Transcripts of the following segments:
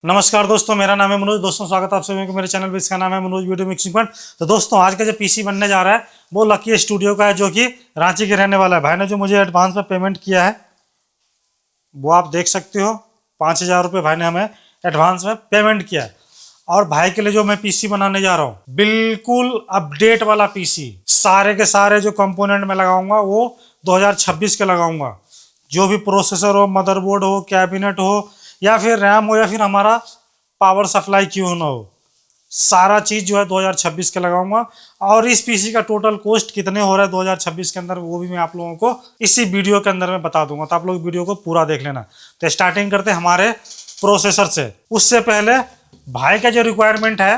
नमस्कार दोस्तों, मेरा नाम है मनोज। दोस्तों स्वागत है आप सभी को मेरे चैनल पे। इसका नाम है मनोज वीडियो मिक्सिंग पॉइंट। तो दोस्तों आज का जो पीसी बनने जा रहा है वो लकी स्टूडियो का है, जो कि रांची के रहने वाला है। भाई ने जो मुझे एडवांस में पेमेंट किया है वो आप देख सकते हो। 5,000 रुपये भाई ने हमें एडवांस में पेमेंट किया है। और भाई के लिए जो मैं पीसी बनाने जा रहा हूँ, बिल्कुल अपडेट वाला पीसी। सारे के सारे जो कंपोनेंट मैं लगाऊंगा वो 2026 के लगाऊंगा। जो भी प्रोसेसर हो, मदरबोर्ड हो, कैबिनेट हो, या फिर रैम हो, या फिर हमारा पावर सप्लाई क्यों ना हो, सारा चीज़ जो है 2026 के लगाऊंगा। और इस पीसी का टोटल कॉस्ट कितने हो रहा है 2026 के अंदर, वो भी मैं आप लोगों को इसी वीडियो के अंदर में बता दूंगा। तो आप लोग वीडियो को पूरा देख लेना। तो स्टार्टिंग करते हैं हमारे प्रोसेसर से। उससे पहले भाई का जो रिक्वायरमेंट है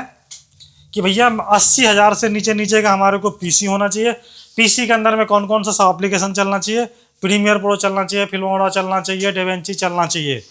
कि भैया 80,000 से नीचे नीचे का हमारे को पीसी होना चाहिए। पीसी के अंदर में कौन कौन सा एप्लीकेशन चलना चाहिए? प्रीमियर प्रो चलना चाहिए, फिल्मोरा चलना चाहिए, डेवेंची चलना चाहिए,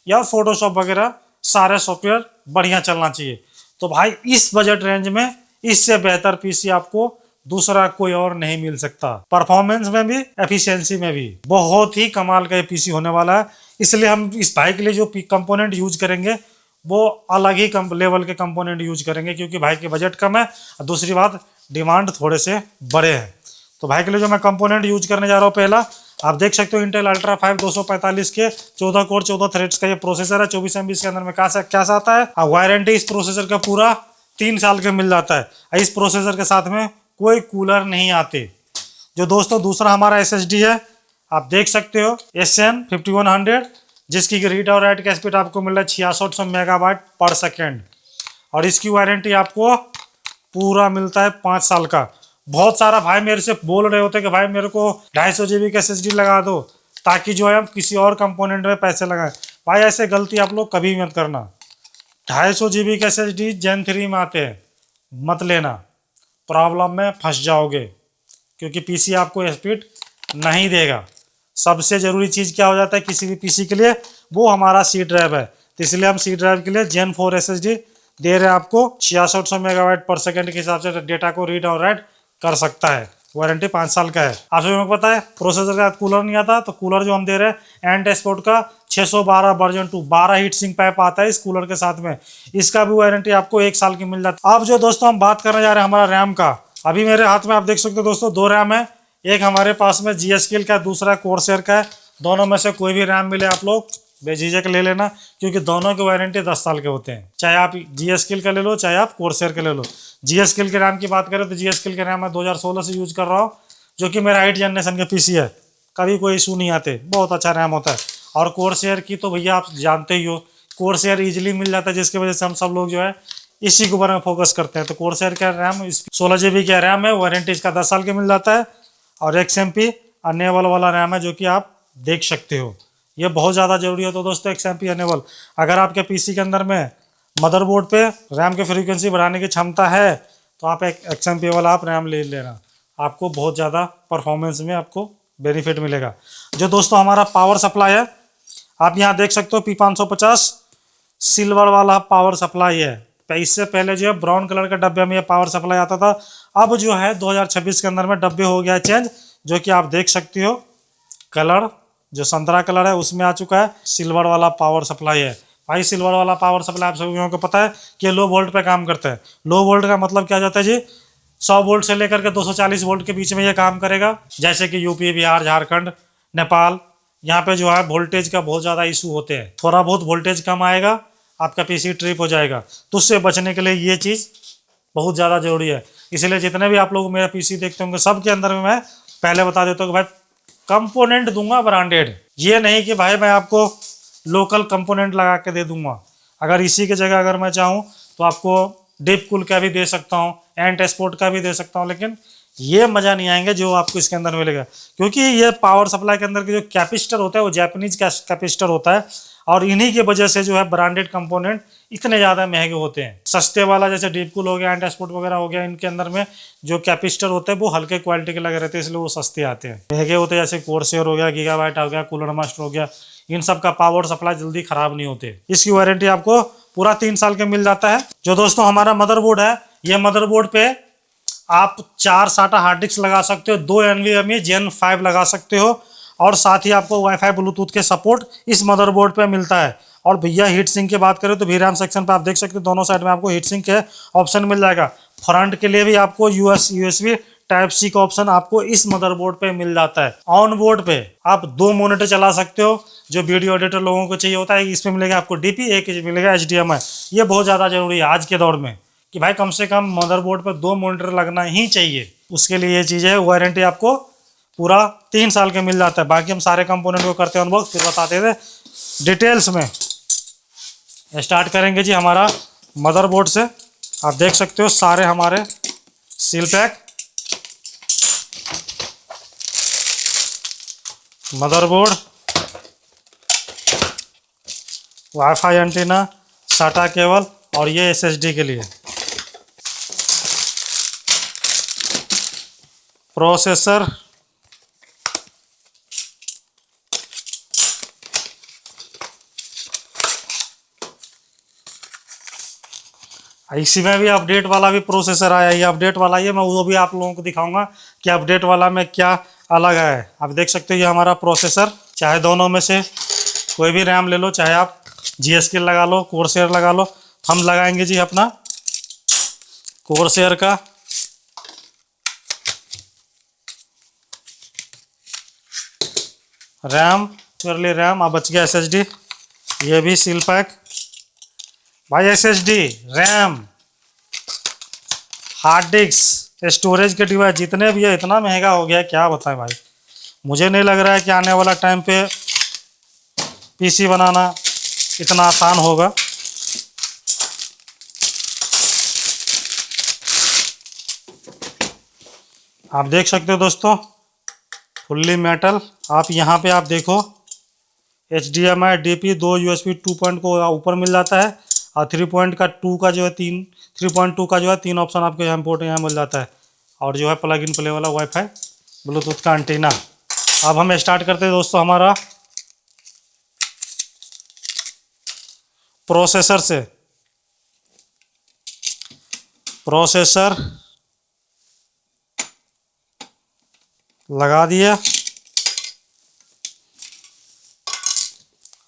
या फोटोशॉप वगैरह सारे सॉफ्टवेयर बढ़िया चलना चाहिए। तो भाई इस बजट रेंज में इससे बेहतर पीसी आपको दूसरा कोई और नहीं मिल सकता। परफॉर्मेंस में भी, एफिशिएंसी में भी बहुत ही कमाल का ये पीसी होने वाला है। इसलिए हम इस भाई के लिए जो कंपोनेंट यूज करेंगे वो अलग ही लेवल के कंपोनेंट यूज करेंगे, क्योंकि भाई के बजट कम है और दूसरी बात डिमांड थोड़े से बड़े हैं। तो भाई के लिए जो मैं कंपोनेंट यूज करने जा रहा हूँ, पहला आप देख सकते हो इंटेल अल्ट्रा 5 245 के 14 कोर 14 थ्रेड्स का ये प्रोसेसर है। 24 MB के अंदर में क्या आता है, और वारंटी इस प्रोसेसर का पूरा 3 साल का मिल जाता है। इस प्रोसेसर के साथ में कोई कूलर नहीं आते। जो दोस्तों दूसरा हमारा SSD है, आप देख सकते हो SN5100, जिसकी रीड और राइट का स्पीड आपको मिल रहा है 6600 मेगाबाइट पर सेकेंड। और इसकी वारंटी आपको पूरा मिलता है 5 साल का। बहुत सारा भाई मेरे से बोल रहे होते कि भाई मेरे को 250 GB का SSD लगा दो, ताकि जो है हम किसी और कंपोनेंट में पैसे लगाएं। भाई ऐसे गलती आप लोग कभी मत करना। 250 GB का SSD Gen 3 में आते हैं, मत लेना, प्रॉब्लम में फंस जाओगे, क्योंकि पीसी आपको स्पीड नहीं देगा। सबसे ज़रूरी चीज़ क्या हो जाता है किसी भी पीसी के लिए, वो हमारा सी ड्राइव है। तो इसलिए हम सी ड्राइव के लिए Gen 4 SSD दे रहे हैं आपको। 6600 मेगाबाइट पर सेकेंड के हिसाब से डेटा को रीड और राइट कर सकता है। वारंटी 5 साल का है। आप सभी को पता है प्रोसेसर के साथ कूलर नहीं आता, तो कूलर जो हम दे रहे हैं एंड एक्सपोर्ट का 612 वर्जन 2 12 हीट सिंक पाइप आता है इस कूलर के साथ में। इसका भी वारंटी आपको 1 साल की मिल जाती है। अब जो दोस्तों हम बात करने जा रहे हैं हमारा रैम का, अभी मेरे हाथ में आप देख सकते हो दोस्तों 2 रैम है। एक हमारे पास में GSKL का, दूसरा कोरसेर का है। दोनों में से कोई भी रैम मिले आप लोग बेझिझक ले लेना, क्योंकि दोनों की वारंटी 10 साल के होते हैं। चाहे आप GSKL का ले लो, चाहे आप कोरसेर का ले लो। GSKL के रैम की बात करें तो GSKL के रैम मैं 2016 से यूज कर रहा हूँ, जो कि मेरा 8 जनरेशन का पीसी है। कभी कोई इशू नहीं आते, बहुत अच्छा रैम होता है। और कोरसेर की तो भैया आप जानते ही हो, कोरसेर ईजिली मिल जाता है, जिसकी वजह से हम सब लोग जो है इसी के ऊपर में फोकस करते हैं। तो कोरसेर का रैम 16 GB का रैम है, वारंटी इसका 10 साल की मिल जाता है। और XMP अनेबल वाला रैम है, जो कि आप देख सकते हो। ये बहुत ज़्यादा जरूरी है। तो दोस्तों XMP अनेबल, अगर आपके पीसी के अंदर में मदरबोर्ड पे रैम की फ्रीक्वेंसी बढ़ाने की क्षमता है, तो आप एक XMP वाला आप रैम ले लेना, आपको बहुत ज़्यादा परफॉर्मेंस में आपको बेनिफिट मिलेगा। जो दोस्तों हमारा पावर सप्लाई है, आप यहाँ देख सकते हो P550 सिल्वर वाला पावर सप्लाई है। इससे पहले जो है ब्राउन कलर के डब्बे में ये पावर सप्लाई आता था। अब जो है 2026 के अंदर में डब्बे हो गया चेंज, जो कि आप देख सकते हो कलर जो संतरा कलर है उसमें आ चुका है। सिल्वर वाला पावर सप्लाई है। भाई सिल्वर वाला पावर सप्लाई आप सभी को पता है कि लो वोल्ट पे काम करता है। लो वोल्ट का मतलब क्या जाता है जी, 100 वोल्ट से लेकर के 240 वोल्ट के बीच में ये काम करेगा। जैसे कि यूपी, बिहार, झारखंड, नेपाल, यहाँ पे जो है वोल्टेज का बहुत ज़्यादा इशू होते हैं। थोड़ा बहुत वोल्टेज कम आएगा, आपका पीसी ट्रिप हो जाएगा। तो उससे बचने के लिए ये चीज़ बहुत ज़्यादा जरूरी है। इसलिए जितने भी आप लोग मेरा पीसी देखते होंगे, सब के अंदर में मैं पहले बता देता हूँ कि भाई कंपोनेंट दूंगा ब्रांडेड। ये नहीं कि भाई मैं आपको लोकल कंपोनेंट लगा के दे दूंगा। अगर इसी की जगह अगर मैं चाहूँ तो आपको डीप कूल का भी दे सकता हूँ, एंड एक्सपोर्ट का भी दे सकता हूँ, लेकिन ये मज़ा नहीं आएंगे जो आपको इसके अंदर मिलेगा। क्योंकि ये पावर सप्लाई के अंदर के जो कैपेसिटर होता है वो जापानीज कैपेसिटर होता है, और इन्हीं की वजह से जो है ब्रांडेड कंपोनेंट इतने ज़्यादा महंगे होते हैं। सस्ते वाला जैसे डीप कूल हो गया, एंड एक्सपोर्ट वगैरह हो गया, इनके अंदर में जो कैपेसिटर होते हैं वो हल्के क्वालिटी के लगे रहते हैं, इसलिए वो सस्ते आते हैं। महंगे होते हैं जैसे कोरसेर हो गया, गीगाबाइट हो गया, कूलर मास्टर हो गया, इन सब का पावर सप्लाई जल्दी खराब नहीं होते। इसकी वारंटी आपको पूरा 3 साल के मिल जाता है। जो दोस्तों हमारा मदरबोर्ड है, ये मदरबोर्ड पे आप 4 SATA हार्ड डिस्क लगा सकते हो, 2 NVMe Gen 5 लगा सकते हो, और साथ ही आपको वाईफाई ब्लूटूथ के सपोर्ट इस मदरबोर्ड पे मिलता है। और भैया हीट सिंक की बात करें तो वीराम सेक्शन पे आप देख सकते हो दोनों साइड में आपको हीट सिंक के ऑप्शन मिल जाएगा। फ्रंट के लिए भी आपको यूएसबी टाइप सी का ऑप्शन आपको इस मदरबोर्ड पे मिल जाता है। ऑन बोर्ड पे आप 2 मॉनिटर चला सकते हो, जो वीडियो एडिटर लोगों को चाहिए होता है। इसमें मिलेगा आपको डीपी, एक मिलेगा HDMI। ये बहुत ज़्यादा जरूरी है आज के दौर में कि भाई कम से कम मदरबोर्ड पर 2 मॉनिटर लगना ही चाहिए। उसके लिए ये चीज़ है। वारंटी आपको पूरा 3 साल के मिल जाता है। बाकी हम सारे कंपोनेंट को करते हैं अनबॉक्स, फिर बताते थे डिटेल्स में। स्टार्ट करेंगे जी हमारा मदरबोर्ड से। आप देख सकते हो सारे हमारे seal pack, motherboard, wifi antenna, साटा केबल और ये SSD के लिए, प्रोसेसर, इसी में भी अपडेट वाला भी प्रोसेसर आया। ये अपडेट वाला ही है, मैं वो भी आप लोगों को दिखाऊंगा कि अपडेट वाला में क्या अलग है। आप देख सकते हो ये हमारा प्रोसेसर, चाहे दोनों में से कोई भी रैम ले लो, चाहे आप GSK लगा लो, कोरसेयर लगा लो। हम लगाएंगे जी अपना कोरसेयर का। रैम करली रैम, अब बच गया SSD, ये भी सील पैक। भाई SSD, RAM, hard disk, storage के डिवाइस जितने भी है, इतना महंगा हो गया है क्या बताएं भाई। मुझे नहीं लग रहा है कि आने वाला टाइम पे PC बनाना इतना आसान होगा। आप देख सकते हो दोस्तों फुल्ली मेटल। आप यहाँ पे आप देखो HDMI, DP, 2 USB 2 को ऊपर मिल जाता है और 3.2 का जो है 3.2 का जो है 3 ऑप्शन आपको यहाँ पोर्ट यहाँ मिल जाता है। और जो है प्लग इन प्ले वाला वाईफाई ब्लूटूथ का एंटीना। अब हम स्टार्ट करते हैं दोस्तों हमारा प्रोसेसर से। प्रोसेसर लगा दिया,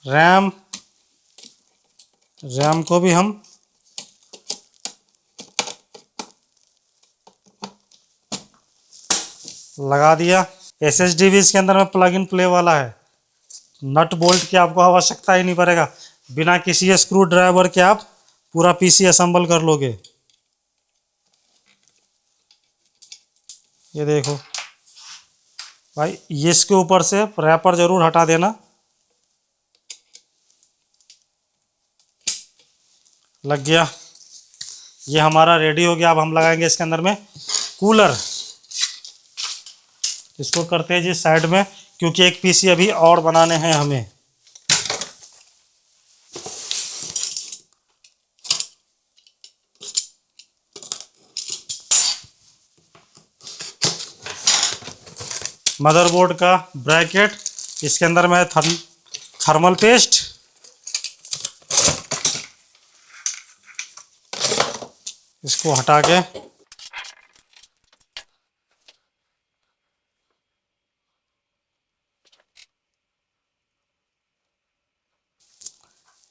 रैम को भी हम लगा दिया। SSD भी इसके अंदर में प्लग इन प्ले वाला है। नट बोल्ट की आपको आवश्यकता ही नहीं पड़ेगा, बिना किसी स्क्रू ड्राइवर के आप पूरा PC असेंबल कर लोगे। ये देखो भाई, ये इसके ऊपर से रैपर जरूर हटा देना। लग गया, ये हमारा रेडी हो गया। अब हम लगाएंगे इसके अंदर में कूलर। इसको करते हैं जी साइड में, क्योंकि एक PC अभी और बनाने हैं हमें। मदरबोर्ड का ब्रैकेट, इसके अंदर में है थर्मल पेस्ट। इसको हटा के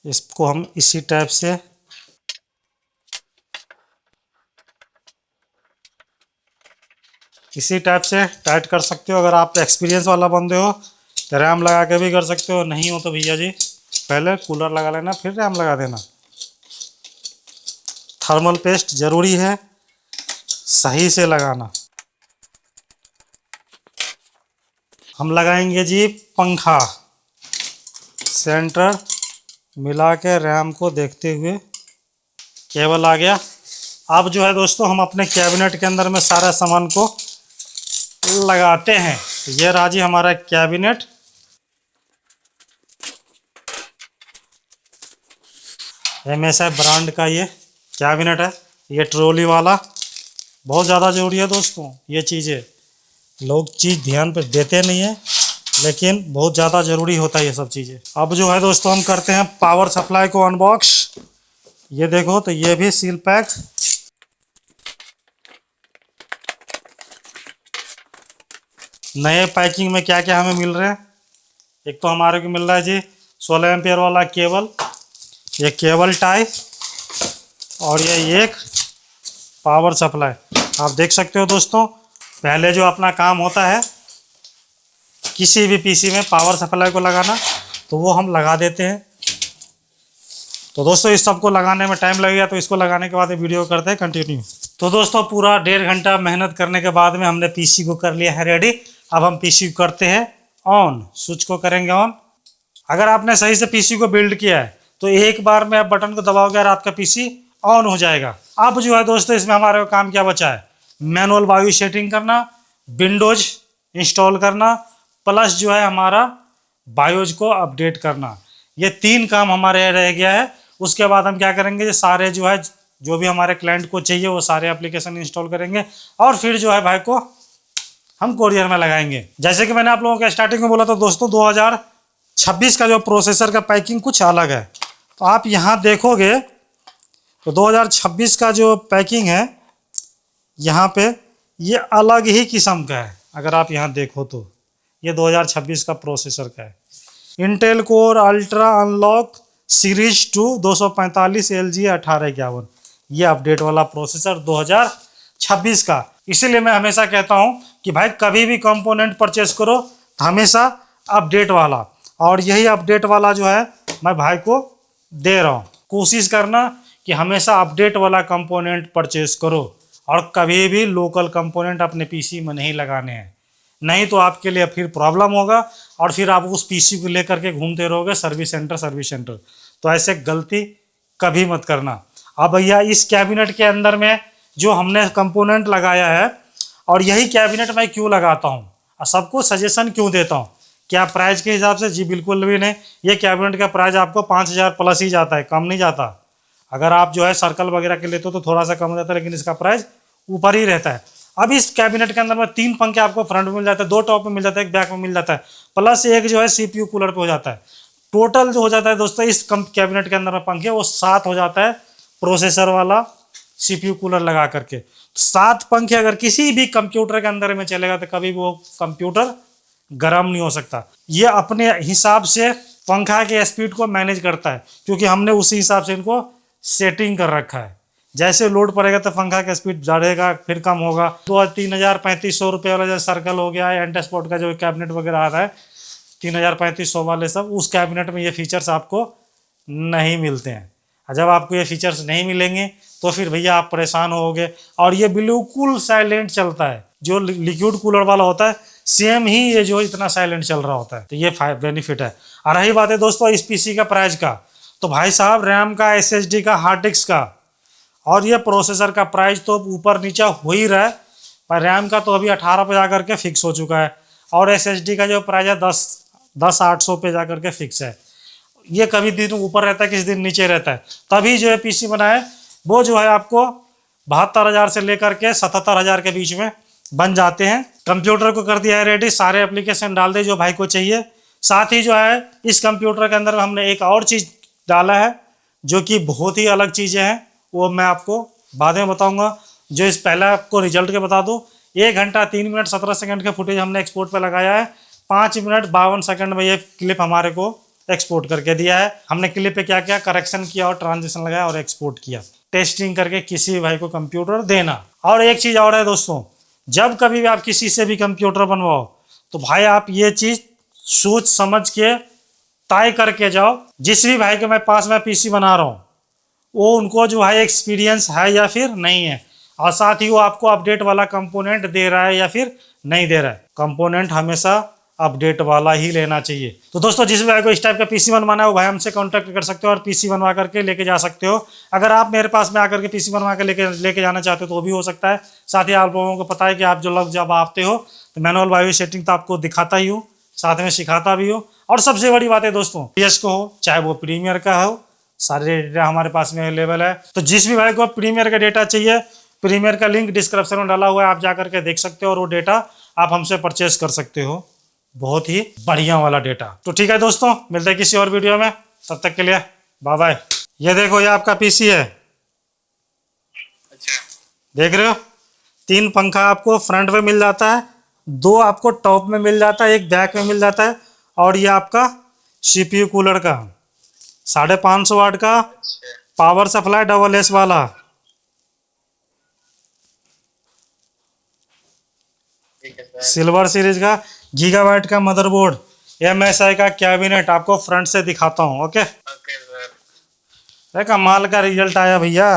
इसको हम इसी टाइप से टाइट कर सकते हो। अगर आप एक्सपीरियंस वाला बंदे हो तो रैम लगा के भी कर सकते हो, नहीं हो तो भैया जी पहले कूलर लगा लेना फिर रैम लगा देना। थर्मल पेस्ट ज़रूरी है, सही से लगाना। हम लगाएंगे जी पंखा। सेंटर मिला के रैम को देखते हुए केबल आ गया। अब जो है दोस्तों हम अपने कैबिनेट के अंदर में सारा सामान को लगाते हैं। ये रहा जी हमारा कैबिनेट। MSI ब्रांड का ये कैबिनेट है। ये ट्रॉली वाला बहुत ज़्यादा ज़रूरी है दोस्तों। ये चीज़ें लोग ध्यान पर देते नहीं है, लेकिन बहुत ज़्यादा ज़रूरी होता है ये सब चीज़ें। अब जो है दोस्तों हम करते हैं पावर सप्लाई को अनबॉक्स। ये देखो तो ये भी सील पैक। नए पैकिंग में क्या क्या हमें मिल रहे हैं, एक तो हमारे को मिल रहा है जी 16 एम्पियर वाला केबल। ये केबल टाई और ये एक पावर सप्लाई। आप देख सकते हो दोस्तों, पहले जो अपना काम होता है किसी भी पीसी में पावर सप्लाई को लगाना, तो वो हम लगा देते हैं। तो दोस्तों इस सबको लगाने में टाइम लगेगा, तो इसको लगाने के बाद वीडियो करते हैं कंटिन्यू। तो दोस्तों पूरा 1.5 घंटा मेहनत करने के बाद में हमने पीसी को कर लिया है रेडी। अब हम पीसी को करते हैं ऑन, स्विच को करेंगे ऑन। अगर आपने सही से पीसी को बिल्ड किया है तो एक बार में आप बटन को दबाओगे और आपका पीसी ऑन हो जाएगा। अब जो है दोस्तों इसमें हमारे को काम क्या बचा है, मैनुअल बायो सेटिंग करना, विंडोज इंस्टॉल करना, प्लस जो है हमारा बायोज को अपडेट करना। ये 3 काम हमारे रह गया है। उसके बाद हम क्या करेंगे, सारे जो है जो भी हमारे क्लाइंट को चाहिए वो सारे एप्लीकेशन इंस्टॉल करेंगे और फिर जो है भाई को हम कोरियर में लगाएंगे। जैसे कि मैंने आप लोगों को स्टार्टिंग में बोला था दोस्तों, 2026 का जो प्रोसेसर का पैकिंग कुछ अलग है। तो आप यहाँ देखोगे तो 2026 का जो पैकिंग है यहाँ पे ये अलग ही किस्म का है। अगर आप यहाँ देखो तो ये 2026 का प्रोसेसर का है। Intel core ultra unlock series 2 245 LG 1851, ये अपडेट वाला प्रोसेसर 2026 का। इसीलिए मैं हमेशा कहता हूँ कि भाई कभी भी कंपोनेंट परचेस करो तो हमेशा अपडेट वाला, और यही अपडेट वाला जो है मैं भाई को दे रहा हूँ। कोशिश करना कि हमेशा अपडेट वाला कंपोनेंट परचेस करो और कभी भी लोकल कंपोनेंट अपने पीसी में नहीं लगाने हैं, नहीं तो आपके लिए फिर प्रॉब्लम होगा और फिर आप उस पीसी को लेकर के घूमते रहोगे सर्विस सेंटर। तो ऐसे गलती कभी मत करना। अब भैया इस कैबिनेट के अंदर में जो हमने कंपोनेंट लगाया है, और यही कैबिनेट मैं क्यों लगाता हूँ और सबको सजेशन क्यों देता हूँ, क्या प्राइस के हिसाब से? जी बिल्कुल भी नहीं। ये कैबिनेट का प्राइस आपको 5000 प्लस ही जाता है, कम नहीं जाता। अगर आप जो है सर्कल वगैरह के लेते हो तो थोड़ा सा कम रहता है, लेकिन इसका प्राइस ऊपर ही रहता है। अब इस कैबिनेट के अंदर में 3 पंखे आपको फ्रंट में मिल जाते हैं, 2 टॉप में मिल जाता है, 1 बैक में मिल जाता है, प्लस एक जो है CPU कूलर पे हो जाता है। टोटल जो हो जाता है दोस्तों इस कैबिनेट के अंदर में पंखे वो 7 हो जाता है, प्रोसेसर वाला CPU कूलर लगा करके। 7 पंखे अगर किसी भी कंप्यूटर के अंदर में चलेगा तो कभी वो कंप्यूटर गर्म नहीं हो सकता। ये अपने हिसाब से पंखा के स्पीड को मैनेज करता है, क्योंकि हमने उसी हिसाब से इनको सेटिंग कर रखा है। जैसे लोड पड़ेगा तो पंखा का स्पीड बढ़ेगा फिर कम होगा। 3,000-3,500 रुपये वाला जैसे सर्कल हो गया है, एंटेस्पोर्ट का जो कैबिनेट वगैरह आ रहा है 3,000-3,500 वाले सब, उस कैबिनेट में ये फीचर्स आपको नहीं मिलते हैं। जब आपको ये फीचर्स नहीं मिलेंगे तो फिर भैया आप परेशान होगे। और ये बिल्कुल साइलेंट चलता है, जो लिक्विड कूलर वाला होता है सेम ही ये जो इतना साइलेंट चल रहा होता है। तो ये बेनिफिट है। और रही बात है दोस्तों इस पीसी का प्राइस का, तो भाई साहब रैम का, SSD का, हार्ड डिस्क का और ये प्रोसेसर का प्राइस तो ऊपर नीचे हो ही रहा है। पर रैम का तो अभी 18 पे जाकर के फिक्स हो चुका है, और SSD का जो प्राइस है 10,800 पे जाकर के फिक्स है। ये कभी दिन ऊपर रहता है, किसी दिन नीचे रहता है। तभी जो है पीसी बनाए वो जो है आपको 72,000 से लेकर के 77,000 के बीच में बन जाते हैं। कंप्यूटर को कर दिया है रेडी, सारे एप्लीकेशन डाल दे जो भाई को चाहिए। साथ ही जो है इस कंप्यूटर के अंदर हमने एक और चीज़ डाला है जो कि बहुत ही अलग चीज़ें हैं, वो मैं आपको बाद में बताऊंगा। जो इस पहले आपको रिजल्ट के बता दूं, 1 घंटा 3 मिनट 17 सेकंड का फुटेज हमने एक्सपोर्ट पे लगाया है। 5 मिनट 52 सेकंड में ये क्लिप हमारे को एक्सपोर्ट करके दिया है। हमने क्लिप पे क्या क्या करेक्शन किया और ट्रांजिशन लगाया और एक्सपोर्ट किया, टेस्टिंग करके किसी भी भाई को कंप्यूटर देना। और एक चीज़ और है दोस्तों, जब कभी भी आप किसी से भी कंप्यूटर बनवाओ तो भाई आप ये चीज़ सोच समझ के तय करके जाओ, जिस भी भाई के मैं पास में पीसी बना रहा हूँ वो उनको जो है एक्सपीरियंस है या फिर नहीं है, और साथ ही वो आपको अपडेट वाला कंपोनेंट दे रहा है या फिर नहीं दे रहा है। कंपोनेंट हमेशा अपडेट वाला ही लेना चाहिए। तो दोस्तों जिस भाई को इस टाइप का पीसी बनवाना है वो भाई हमसे कांटेक्ट कर सकते हो और पीसी बनवा करके लेके जा सकते हो। अगर आप मेरे पास में आकर के पीसी बनवा के लेके जाना चाहते हो तो वो भी हो सकता है। साथ ही आप लोगों को पता है कि आप जो लोग जब आते हो तो मैनुअल बायो सेटिंग तो आपको दिखाता ही हूँ, साथ में सिखाता भी हो। और सबसे बड़ी बात है दोस्तों, PS को हो चाहे वो प्रीमियर का हो, सारे डेटा हमारे पास में अवेलेबल है। तो जिस भी भाई को प्रीमियर का डेटा चाहिए, प्रीमियर का लिंक डिस्क्रिप्शन में डाला हुआ है, आप जाकर के देख सकते हो और वो डेटा आप हमसे परचेज कर सकते हो, बहुत ही बढ़िया वाला डेटा। तो ठीक है दोस्तों, मिलते हैं किसी और वीडियो में, तब तक के लिए बाय बाय। ये देखो ये आपका पीसी है, अच्छा देख रहे हो 3 पंखा आपको फ्रंट में मिल जाता है, 2 आपको टॉप में मिल जाता है, 1 बैक में मिल जाता है, और ये आपका CPU कूलर का 550 वाट का अच्छा, पावर सप्लाई डबल एस वाला। ठीक है सर। सिल्वर सीरीज का गीगाबाइट का मदरबोर्ड, MSI का कैबिनेट, आपको फ्रंट से दिखाता हूँ। Okay, okay sir. कमाल का रिजल्ट आया भैया।